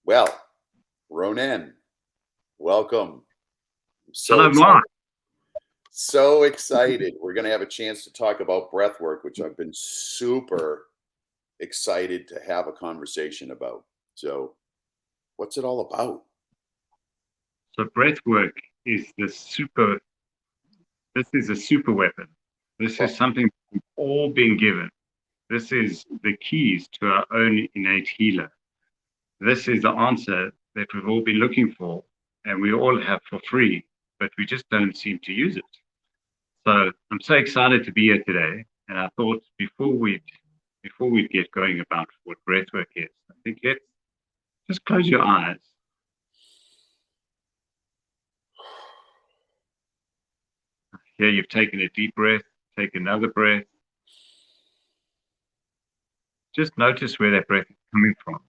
Well, Ronen, welcome. I'm so Hello, excited. Mark. So excited. We're going to have a chance to talk about breath work, which I've been super excited to have a conversation about. So, what's it all about? So breathwork is this is a super weapon. This Oh, is something we've all been given. This is the keys to our own innate healer. This is the answer that we've all been looking for and we all have for free, but we just don't seem to use it. So I'm so excited to be here today. And I thought before we get going about what breathwork is, I think let's just close your eyes. Here you've taken a deep breath, take another breath. Just notice where that breath is coming from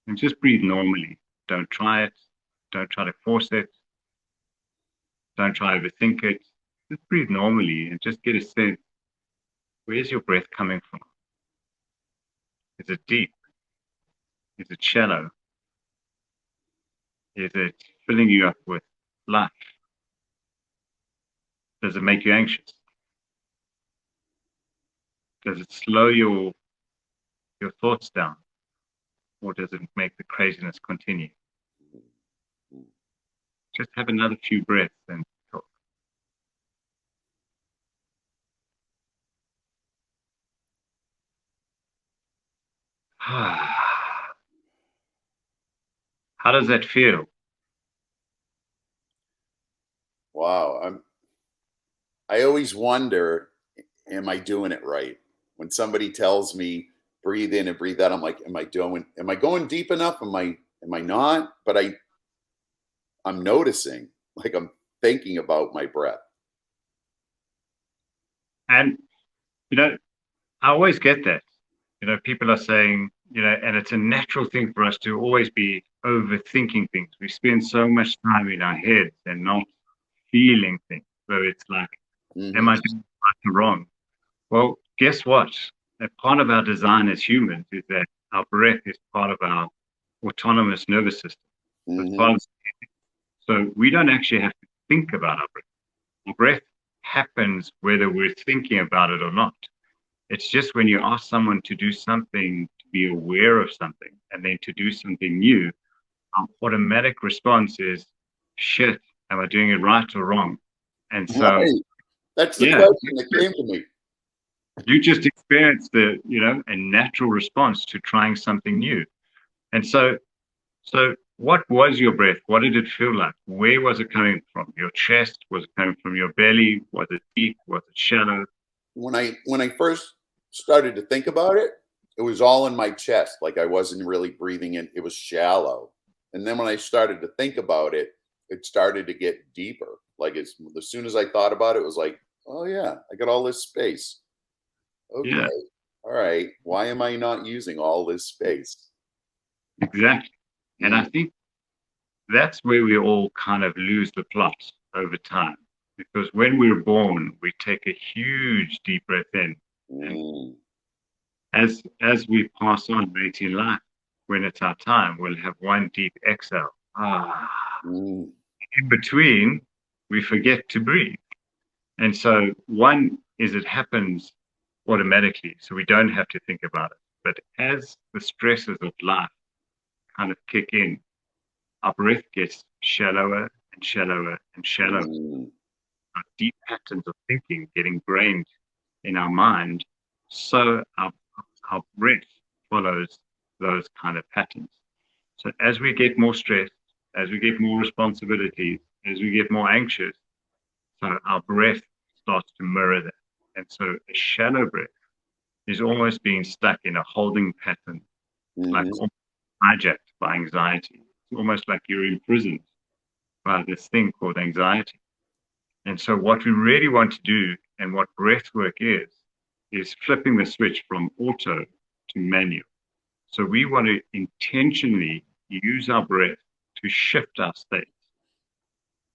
and just breathe normally. Don't try it. Don't try to force it. Don't try to overthink it. Just breathe normally and just get a sense, where's your breath coming from? Is it deep? Is it shallow? Is it filling you up with life? Does it make you anxious? Does it slow your thoughts down? Or does it make the craziness continue? Just have another few breaths and talk. How does that feel? wow. I always wonder, am I doing it right? When somebody tells me breathe in and breathe out, I'm like, am I going deep enough? Am I not? But I'm noticing, like I'm thinking about my breath. And, you know, I always get that. People are saying, and it's a natural thing for us to always be overthinking things. We spend so much time in our heads and not feeling things. So it's like, am I Hmm. doing right or wrong? Well, guess what? A part of our design as humans is that our breath is part of our autonomous nervous system. So it's part Hmm. of, so we don't actually have to think about our breath. Our breath happens whether we're thinking about it or not. It's just when you ask someone to do something, to be aware of something, and then to do something new, our automatic response is, shit, am I doing it right or wrong? And so, Right. That's the yeah, question that came to me. you just experienced a natural response to trying something new. And so what was your breath? What did it feel like? Where was it coming from? Your chest? Was it coming from your belly? Was it deep? Was it shallow? When I first started to think about it, it was all in my chest. Like I wasn't really breathing in. It was shallow. And then when I started to think about it, it started to get deeper. Like as soon as I thought about it, it was like, oh yeah, I got all this space. Okay. Yeah, All right. Why am I not using all this space? exactly. And I Mm, think that's where we all kind of lose the plot over time. Because when we're born, we take a huge deep breath in. And mm, as we pass on late in life, when it's our time, we'll have one deep exhale. mm. In between, we forget to breathe. And so one is it happens automatically, so we don't have to think about it. But as the stresses of life kind of kick in, our breath gets shallower and shallower and shallower. Mm. Our deep patterns of thinking get ingrained in our mind, so our breath follows those kind of patterns. So as we get more stressed, as we get more responsibilities, as we get more anxious, so our breath starts to mirror that. And so a shallow breath is almost being stuck in a holding pattern, like Mhm. almost hijacked by anxiety. It's almost like you're imprisoned by this thing called anxiety. And so what we really want to do and what breath work is flipping the switch from auto to manual. So we want to intentionally use our breath to shift our state.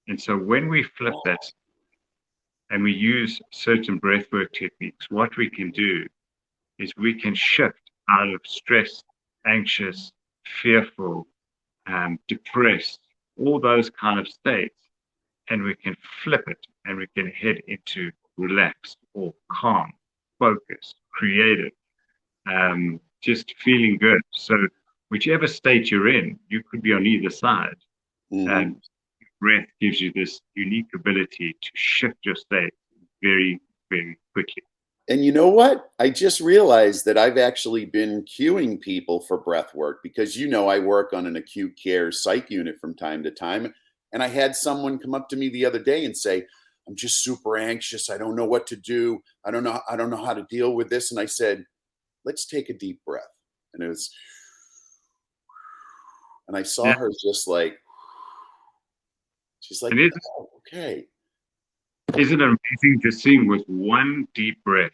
And so when we flip that and we use certain breathwork techniques, what we can do is we can shift out of stress, anxious, fearful, depressed, all those kind of states, and we can flip it and we can head into relaxed or calm, focused, creative, just feeling good. So whichever state you're in, you could be on either side. Mm-hmm. And breath gives you this unique ability to shift your state very, very quickly. And you know what? I just realized that I've actually been cueing people for breath work because I work on an acute care psych unit from time to time. And I had someone come up to me the other day and say, I'm just super anxious. I don't know what to do. I don't know how to deal with this. And I said, let's take a deep breath. And it was, and I saw Yeah. her just like, she's like, And oh, okay. isn't it amazing to sing with one deep breath?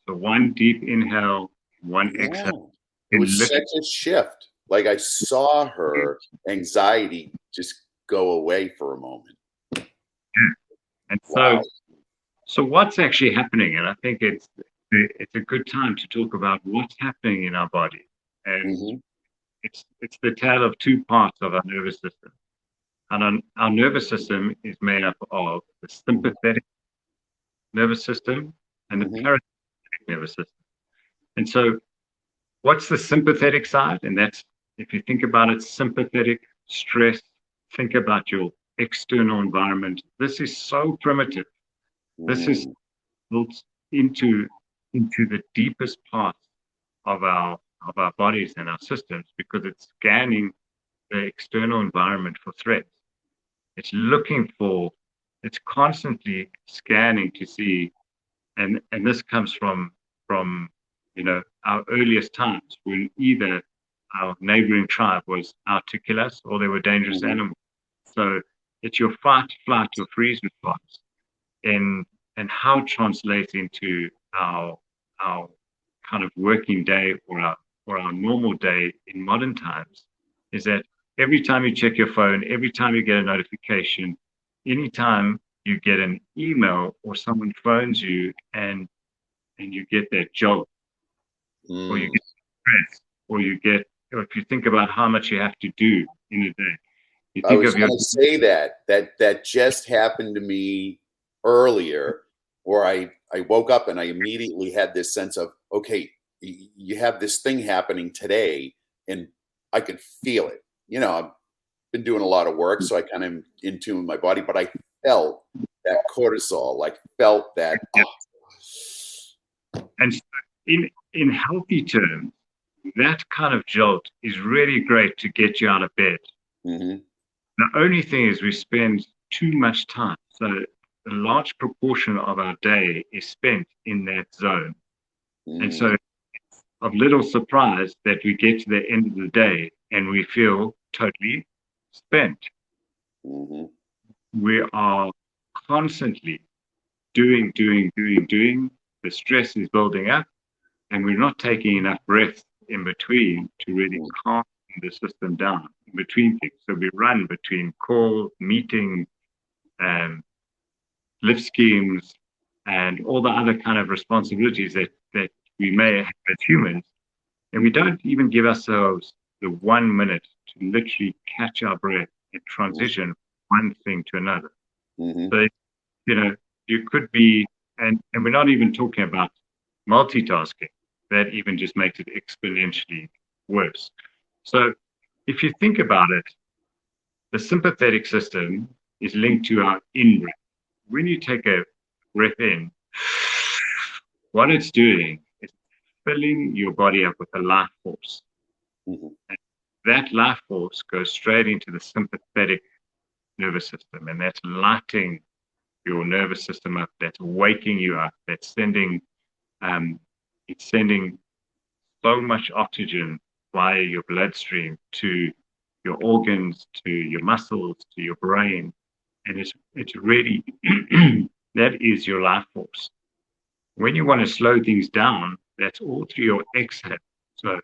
So one deep inhale, one Yeah. exhale. It And was literally, such a shift. Like I saw her anxiety just go away for a moment. and Wow. so what's actually happening? And I think it's a good time to talk about what's happening in our body. And Hmm. it's the tale of two parts of our nervous system. And our nervous system is made up of the Hmm. sympathetic nervous system and the Hmm. parasympathetic nervous system. And so, what's the sympathetic side? And that's, if you think about it, sympathetic stress, think about your external environment. This is so primitive. This is Mm. built into into the deepest parts of our bodies and our systems because it's scanning the external environment for threats. It's looking for, it's constantly scanning to see, and this comes from our earliest times when either our neighboring tribe was out to kill us or they were dangerous Hmm. animals. So it's your fight, flight, or freeze response, and how it translates into our kind of working day or our normal day in modern times is that every time you check your phone, every time you get a notification, anytime you get an email or someone phones you and you get that jolt or you Mm. get stress or if you think about how much you have to do in a day, you I think was of your going to say that just happened to me earlier, where I woke up and I immediately had this sense of, okay, you have this thing happening today, and I could feel it. I've been doing a lot of work, so I kind of in tune with my body, but I felt that cortisol, like felt that. and in healthy terms, that kind of jolt is really great to get you out of bed. Mm-hmm. The only thing is we spend too much time. So a large proportion of our day is spent in that zone. And Mm-hmm. so of little surprise that we get to the end of the day and we feel totally spent. Mm-hmm. We are constantly doing, doing, doing, doing. The stress is building up and we're not taking enough breath in between to really calm the system down in between things. So we run between call, meeting, um, lift schemes, and all the other kind of responsibilities that we may have as humans. And we don't even give ourselves the 1 minute to literally catch our breath and transition one thing to another. Mm-hmm. So, you know, you could be, and we're not even talking about multitasking. That even just makes it exponentially worse. So if you think about it, the sympathetic system is linked to our in breath. When you take a breath in, what it's doing is filling your body up with a life force. Mm-hmm. And that life force goes straight into the sympathetic nervous system, and that's lighting your nervous system up. That's waking you up. That's um, it's sending so much oxygen via your bloodstream to your organs, to your muscles, to your brain, and it's really that is your life force. When you want to slow things down, that's all through your exhale. So,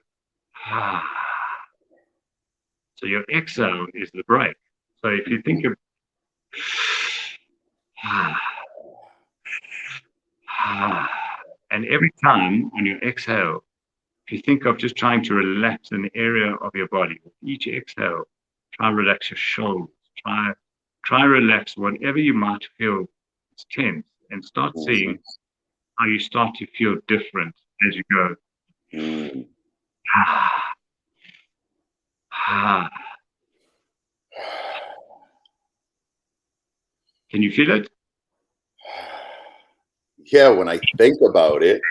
so your exhale is the break. So if you think of and every time on your exhale, if you think of just trying to relax an area of your body, with each exhale, try relax your shoulders, try relax whatever you might feel is tense, and start seeing Mhm. how you start to feel different as you go. Mm. Ah, ah. Can you feel it? Yeah, when I think about it,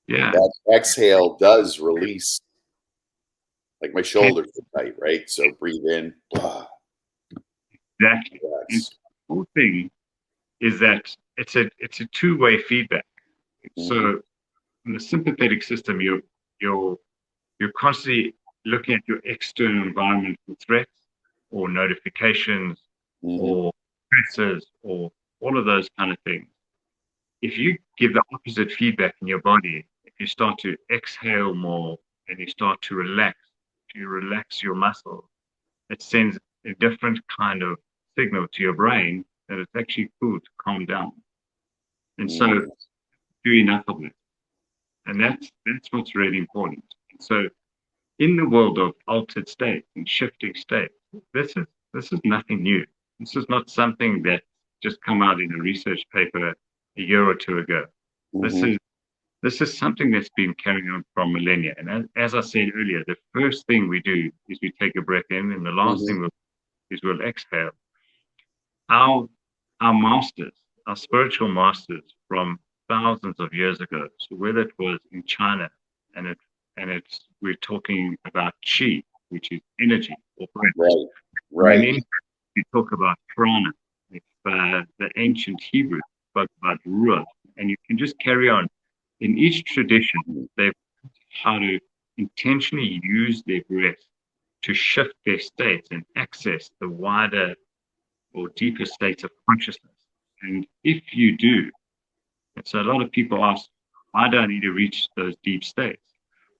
Yeah, that exhale does release, like my shoulders are tight, right? So breathe in, exactly. And relax. the whole thing is that it's a two-way feedback. Mhm, So in the sympathetic system, you're you're constantly looking at your external environment for threats or notifications mhm, or stressors or all of those kind of things. If you give the opposite feedback in your body, if you start to exhale more and you start to relax, if you relax your muscles, it sends a different kind of signal to your brain that it's actually cool to calm down. And so mm, do enough of it. And that's what's really important. And so in the world of altered states and shifting states, this is nothing new. This is not something that just come out in a research paper a year or two ago. This mhm, is this is something that's been carrying on from millennia. And as I said earlier, the first thing we do is we take a breath in, and the last mhm, thing we'll exhale. Our our masters, our spiritual masters from thousands of years ago. So whether it was in China, and it's we're talking about chi, which is energy or breath, right, or in right. India we talk about prana. If the ancient Hebrew spoke about ruach, and you can just carry on. In each tradition, Mm, they've how to intentionally use their breath to shift their states and access the wider or deeper states of consciousness. And if you do, and so a lot of people ask, why do I need to reach those deep states?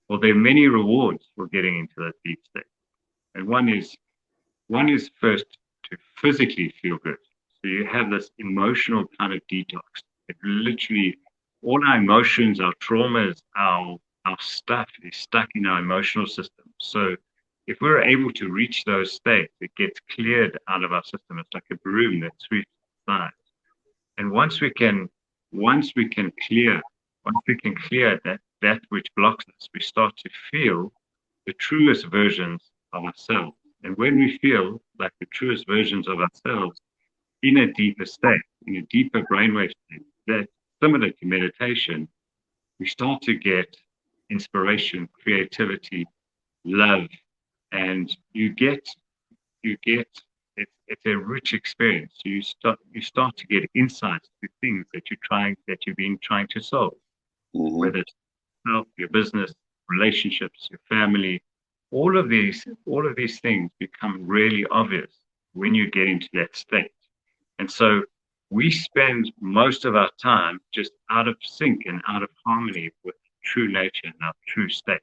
Well, there are many rewards for getting into those deep states. And one is first to physically feel good. So you have this emotional kind of detox. It literally all our emotions, our traumas, our stuff is stuck in our emotional system. So if we're able to reach those states, it gets cleared out of our system. It's like a broom that sweeps aside. And once we can clear that which blocks us, we start to feel the truest versions of ourselves. And when we feel like the truest versions of ourselves in a deeper state, in a deeper brainwave state, that similar to meditation, we start to get inspiration, creativity, love, and you get it's a rich experience. You start to get insights to things that you've been trying to solve, mhm, whether it's health, your business, relationships, your family. All of these things become really obvious when you get into that state. And so we spend most of our time just out of sync and out of harmony with true nature and our true state.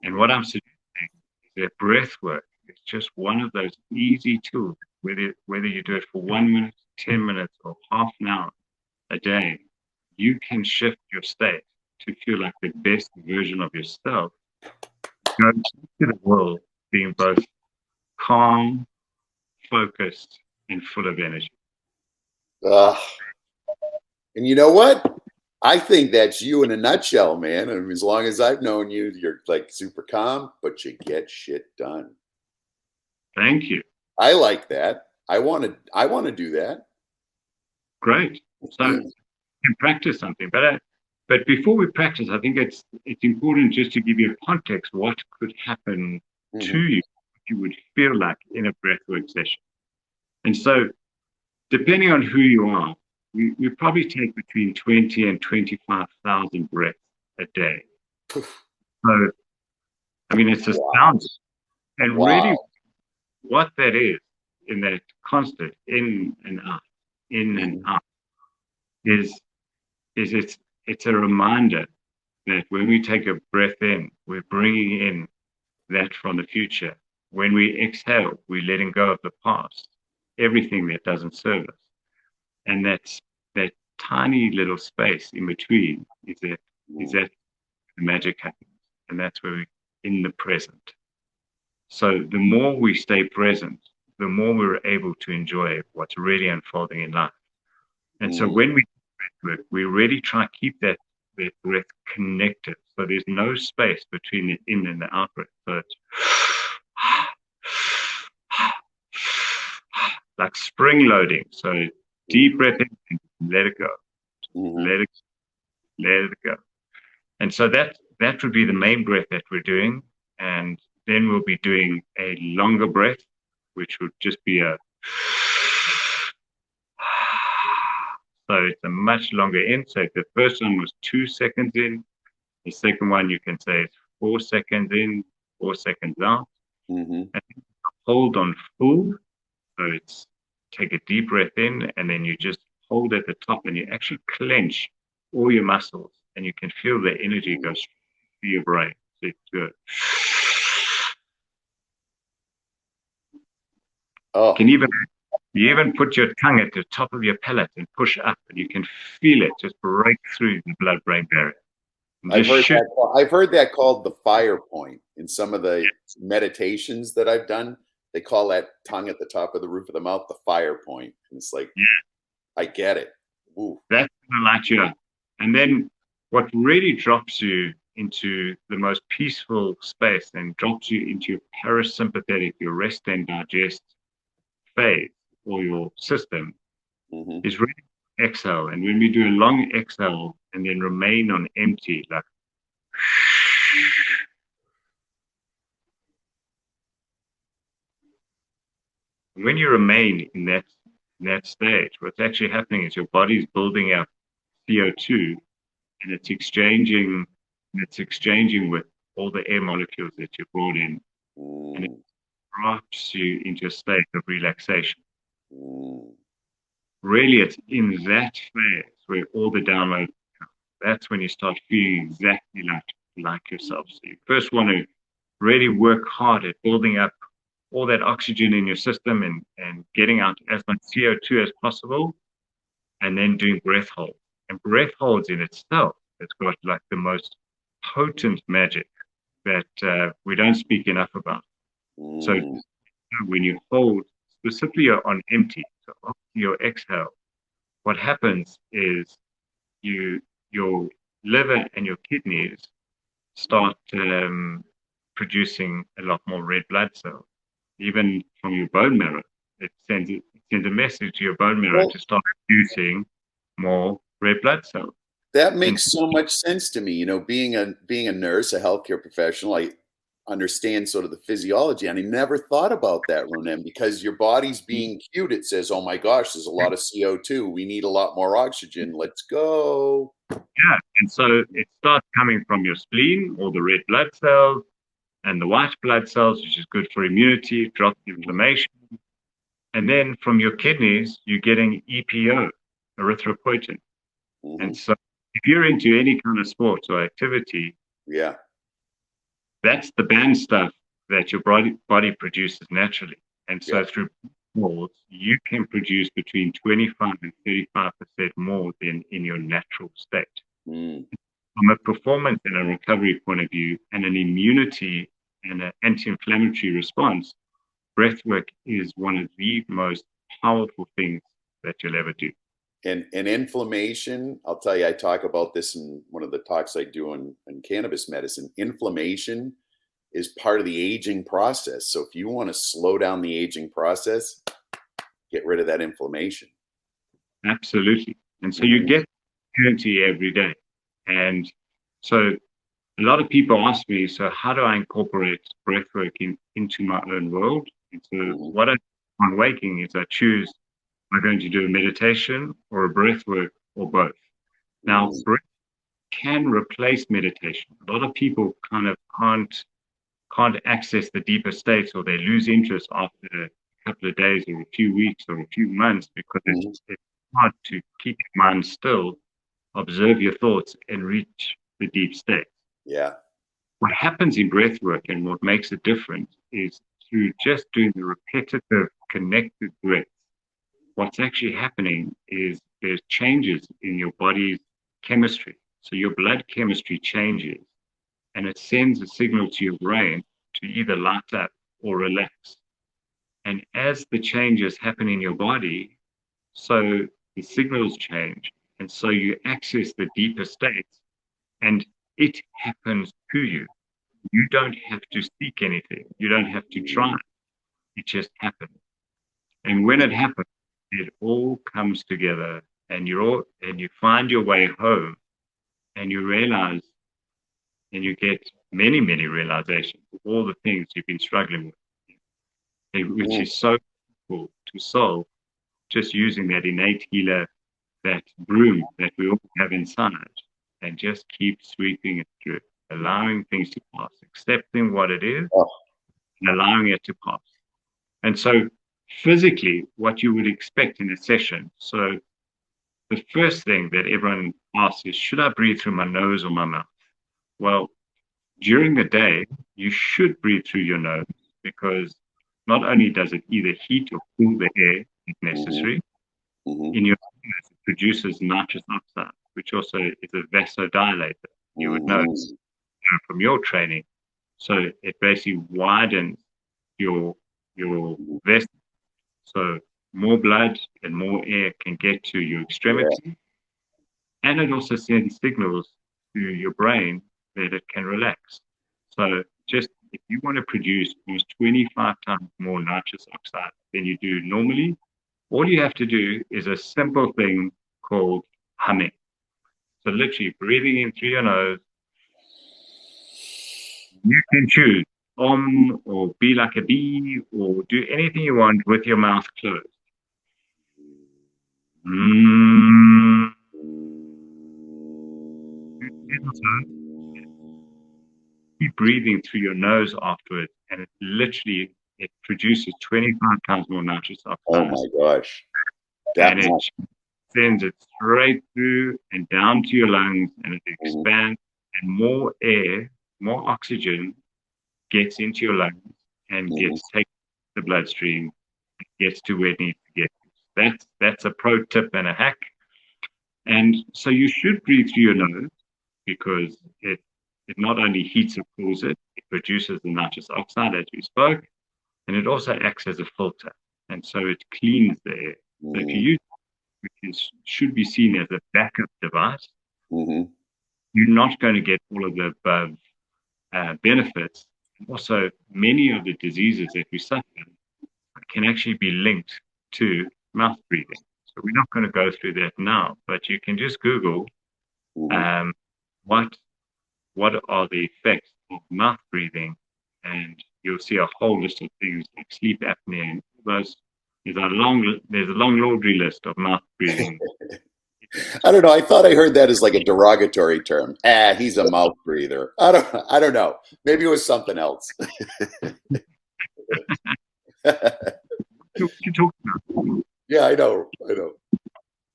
And what I'm suggesting is that breath work is just one of those easy tools, whether you do it for 1 minute, 10 minutes, or half an hour a day, you can shift your state to feel like the best version of yourself. Go into the world being both calm, focused, and full of energy. Ah, and you know what? I think that's you in a nutshell, man. I mean, as long as I've known you, you're like super calm, but you get shit done. Thank you. I like that. I want to do that. Great. So can practice something. But before we practice, I think it's important just to give you a context what could happen to Mhm, you, what you would feel like in a breathwork session. And so, depending on who you are, we probably take between 20 and 25,000 breaths a day. So, I mean, it's wow. astounding. And really, Wow. what that is in that constant in and Mhm, out, is it's a reminder that when we take a breath in, we're bringing in that from the future. When we exhale, we're letting go of the past, everything that doesn't serve us. And that tiny little space in between is that mhm, the magic happens. And that's where we're in the present. So the more we stay present, the more we're able to enjoy what's really unfolding in life. And so when we do it, we really try to keep that breath connected. So there's no space between the in and the out breath. So it's like spring loading. So deep breath in, let it go, let it, let it go. And so that would be the main breath that we're doing. And then we'll be doing a longer breath, which would just be a so it's a much longer intake. The first one was 2 seconds in. The second one you can say it's 4 seconds in, 4 seconds out. And hold on full. So it's take a deep breath in, and then you just hold at the top, and you actually clench all your muscles, and you can feel the energy go through your brain. So it's good. Oh, You even put your tongue at the top of your palate and push up, and you can feel it just break through the blood-brain barrier. I've heard that called the fire point in some of the meditations that I've done. They call that tongue at the top of the roof of the mouth the fire point. And it's like, I get it. Ooh. That's going to light you up. And then what really drops you into the most peaceful space and drops you into your parasympathetic, your rest and digest phase or your system is really exhale. And when we do a long exhale and then remain on empty, like when you remain in that stage, what's actually happening is your body's building up CO2 and it's exchanging with all the air molecules that you brought in, and it drops you into a state of relaxation. Really, it's in that phase where all the downloads come. That's when you start feeling exactly like yourself. So you first want to really work hard at building up all that oxygen in your system and getting out as much CO2 as possible, and then doing breath holds. And breath holds in itself, it's got like the most potent magic that we don't speak enough about. So when you hold specifically on empty, so after your exhale, what happens is your liver and your kidneys start producing a lot more red blood cells. Even from your bone marrow, it sends a message to your bone marrow to start producing more red blood cells. That makes so much sense to me. You know, being a nurse, a healthcare professional, I understand sort of the physiology, and I never thought about that, Ronen, because your body's being cued. It says, "Oh my gosh, there's a lot of CO2. We need a lot more oxygen. Let's go." Yeah, and so it starts coming from your spleen, all the red blood cells, and the white blood cells, which is good for immunity, drops inflammation. And then from your kidneys, you're getting EPO, erythropoietin. And so if you're into any kind of sports or activity, that's the banned stuff that your body produces naturally. And so through sports, you can produce between 25 and 35% more than in your natural state. From a performance and a recovery point of view, and an immunity and an anti-inflammatory response, breathwork is one of the most powerful things that you'll ever do. And inflammation, I'll tell you, I talk about this in one of the talks I do in cannabis medicine. Inflammation is part of the aging process. So if you want to slow down the aging process, get rid of that inflammation. Absolutely. And so you get opportunity every day. And so a lot of people ask me, so how do I incorporate breathwork into my own world? And so what I do on waking is I choose, am I going to do a meditation or a breathwork or both? Now, breath can replace meditation. A lot of people kind of can't access the deeper states, or they lose interest after a couple of days or a few weeks or a few months because it's hard to keep your mind still, observe your thoughts, and reach the deep state. Yeah. What happens in breath work and what makes it different is through just doing the repetitive connected breaths. What's actually happening is there's changes in your body's chemistry. So your blood chemistry changes and it sends a signal to your brain to either light up or relax. And as the changes happen in your body, so the signals change, and so you access the deeper states, and it happens to you. You don't have to seek anything. You don't have to try. It just happens. And when it happens, it all comes together, and you find your way home, and you realize, and you get many, many realizations of all the things you've been struggling with, which is so difficult to solve just using that innate healer, that broom that we all have inside, and just keep sweeping it through, allowing things to pass, accepting what it is, Oh, and allowing it to pass. And so, physically, what you would expect in a session. So, the first thing that everyone asks is, should I breathe through my nose or my mouth? Well, during the day, you should breathe through your nose because not only does it either heat or cool the air if necessary, in your nose it produces nitrous oxide, which also is a vasodilator. You would know from your training. So it basically widens your vessel. So more blood and more air can get to your extremity. And it also sends signals to your brain that it can relax. So just if you want to produce almost 25 times more nitrous oxide than you do normally, all you have to do is a simple thing called humming. So literally breathing in through your nose. You can choose or be like a bee or do anything you want with your mouth closed. Mm. Keep breathing through your nose afterwards, and it produces 25 times more nitrous oh oxide, my gosh. and That it much. sends it straight through and down to your lungs, and it expands, and more air, more oxygen gets into your lungs and gets taken to the bloodstream, gets to where it needs to get. That's a pro tip and a hack. And so you should breathe through your nose because it not only heats and cools it, it produces the nitrous oxide as we spoke, and it also acts as a filter. And so it cleans the air. So if you use it, which should be seen as a backup device, you're not going to get all of the above benefits. Also, many of the diseases that we suffer can actually be linked to mouth breathing. So we're not going to go through that now, but you can just Google what are the effects of mouth breathing, and you'll see a whole list of things like sleep apnea. And there's a long laundry list of mouth breathing. I don't know. I thought I heard that as like a derogatory term. He's a mouth breather. I don't know. Maybe it was something else. What you talking about? Yeah, I know.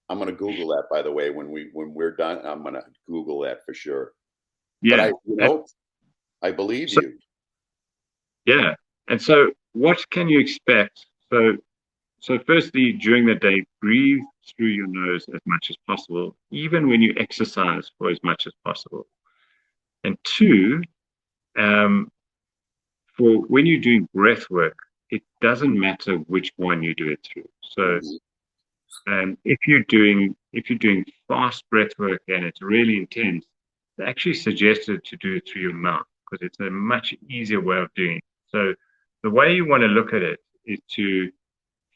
I'm gonna Google that, by the way, when we're done. I'm gonna Google that for sure. But Yeah. I believe So, you. yeah. And so what can you expect? So firstly, during the day, breathe through your nose as much as possible, even when you exercise for as much as possible. And two, for when you're doing breath work, it doesn't matter which one you do it through. So if you're doing fast breath work and it's really intense, it's actually suggested to do it through your mouth because it's a much easier way of doing it. So the way you want to look at it is to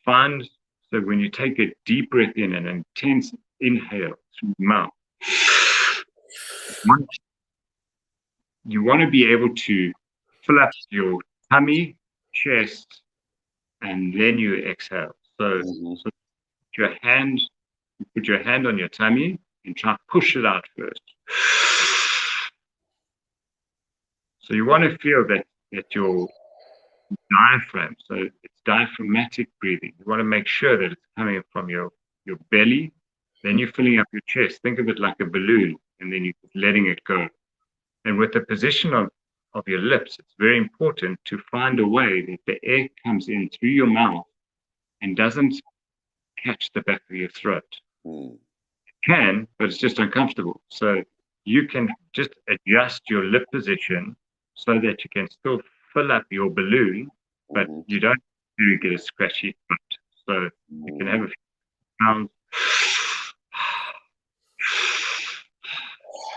find, so when you take a deep breath in, an intense inhale through the mouth, you want to be able to fill up your tummy, chest, and then you exhale. So your hand, you put your hand on your tummy and try to push it out first. So you want to feel that your diaphragm, so it's diaphragmatic breathing. You want to make sure that it's coming from your belly. Then you're filling up your chest. Think of it like a balloon, and then you're letting it go. And with the position of your lips, it's very important to find a way that the air comes in through your mouth and doesn't catch the back of your throat. It can, but it's just uncomfortable. So you can just adjust your lip position so that you can still fill up your balloon, but Mm-hmm. you don't really get a scratchy throat. So you can have a few sounds.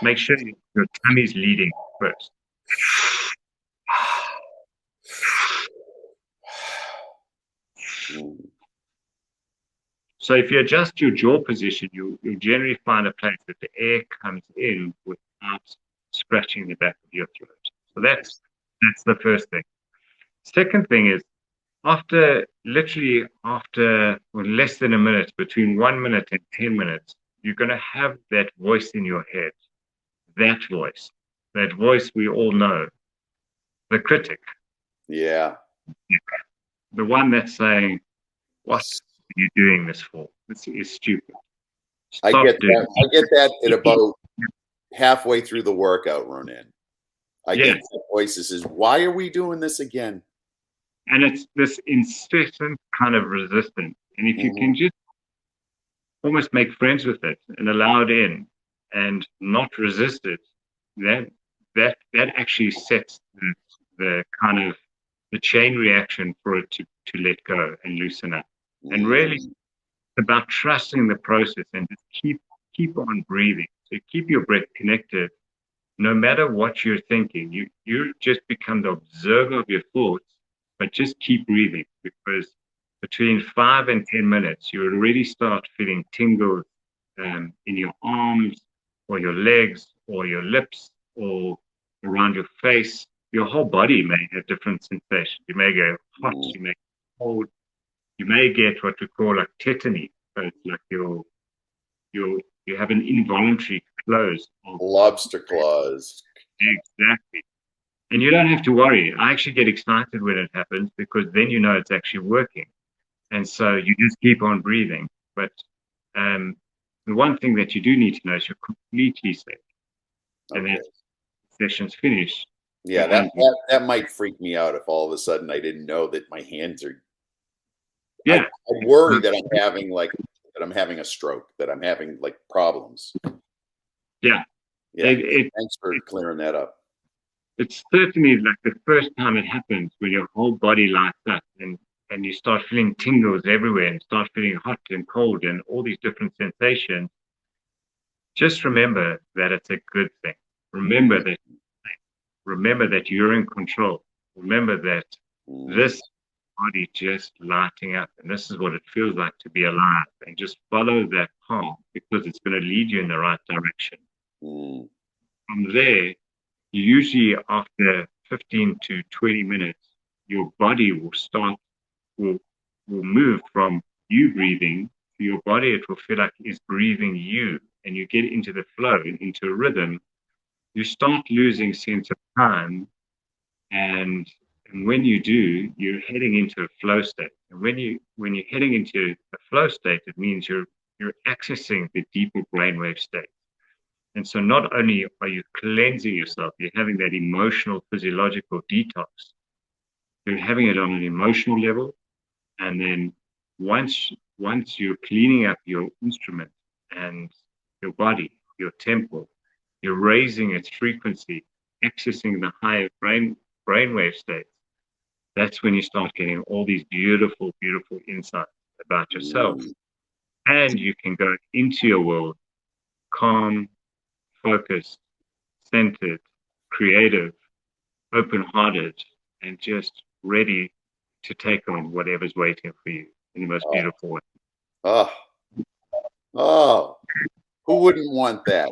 Make sure your tummy's leading first. Mm. So if you adjust your jaw position, you'll generally find a place that the air comes in without scratching the back of your throat. So that's the first thing. Second thing is after less than a minute, between 1 minute and 10 minutes, you're going to have that voice in your head. That voice we all know, the critic, Yeah. the one that's saying, "What are you doing this for? This is stupid. I Stop get doing that. I get that at it." about halfway through the workout, Ronen. I Yeah, get that voice that says, "Why are we doing this again?" and it's this incessant kind of resistance. And if you Mm-hmm. can just almost make friends with it and allow it in and not resist it, then that actually sets the kind of the chain reaction for it to let go and loosen up. And really Mm. about trusting the process and just keep on breathing. So keep your breath connected no matter what you're thinking. You just become the observer of your thoughts, but just keep breathing, because between 5 and 10 minutes, you already start feeling tingles in your arms or your legs or your lips or around your face. Your whole body may have different sensations. You may go hot, Mm. you may get cold, you may get what we call like tetany. So it's like you have an involuntary close of Lobster claws. exactly. And you don't have to worry. I actually get excited when it happens because then you know it's actually working. And so you just keep on breathing. But um, the one thing that you do need to know is you're completely safe. And Okay. that session's finished. Yeah, Your that, hands, that might freak me out if all of a sudden I didn't know that my hands are. I yeah, worry that I'm having a stroke, that I'm having like problems. yeah. Yeah. It, Thanks for clearing that up. it's certainly like the first time it happens when your whole body lights up and you start feeling tingles everywhere and start feeling hot and cold and all these different sensations. Just remember that it's a good thing. Remember Mm. that remember that you're in control. Remember that Mm. this body just lighting up, and this is what it feels like to be alive. And just follow that path because it's going to lead you in the right direction. Mm. From there, usually after 15 to 20 minutes, your body will will move from you breathing to your body. It will feel like it's breathing you, and you get into the flow, into a rhythm. You start losing sense of time, and when you do, you're heading into a flow state. And when you're heading into a flow state, it means you're accessing the deeper brainwave state. And so not only are you cleansing yourself, you're having that emotional, physiological detox. You're having it on an emotional level. And then once you're cleaning up your instrument and your body, your temple, you're raising its frequency, accessing the higher brainwave states. That's when you start getting all these beautiful, beautiful insights about yourself. Mm. And you can go into your world calm, focused, centered, creative, open hearted, and just ready to take on whatever's waiting for you in the most Oh, beautiful way. oh, oh, who wouldn't want that?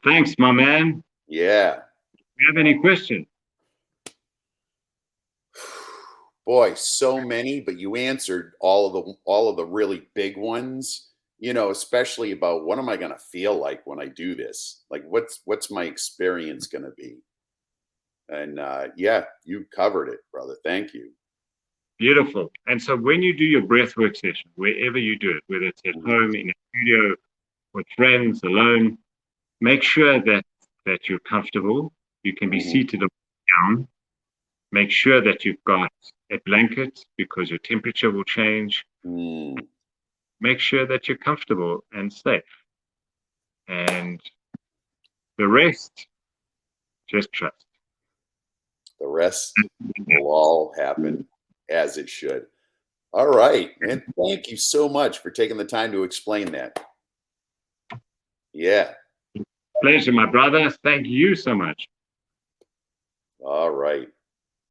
Thanks, my man. Yeah. Do you have any questions? Boy, so many, but you answered all of the really big ones, especially about what am I going to feel like when I do this? Like what's my experience going to be? And yeah, you covered it, brother. Thank you. Beautiful. And so when you do your breathwork session, wherever you do it, whether it's at Mhm. home, in a studio, with friends, alone, make sure that you're comfortable. You can be Mhm. seated or down. Make sure that you've got a blanket because your temperature will change. Mm. make sure that you're comfortable and safe. And the rest, just trust. The rest will all happen as it should. All right. And thank you so much for taking the time to explain that. Yeah. Pleasure, my brother. Thank you so much. All right.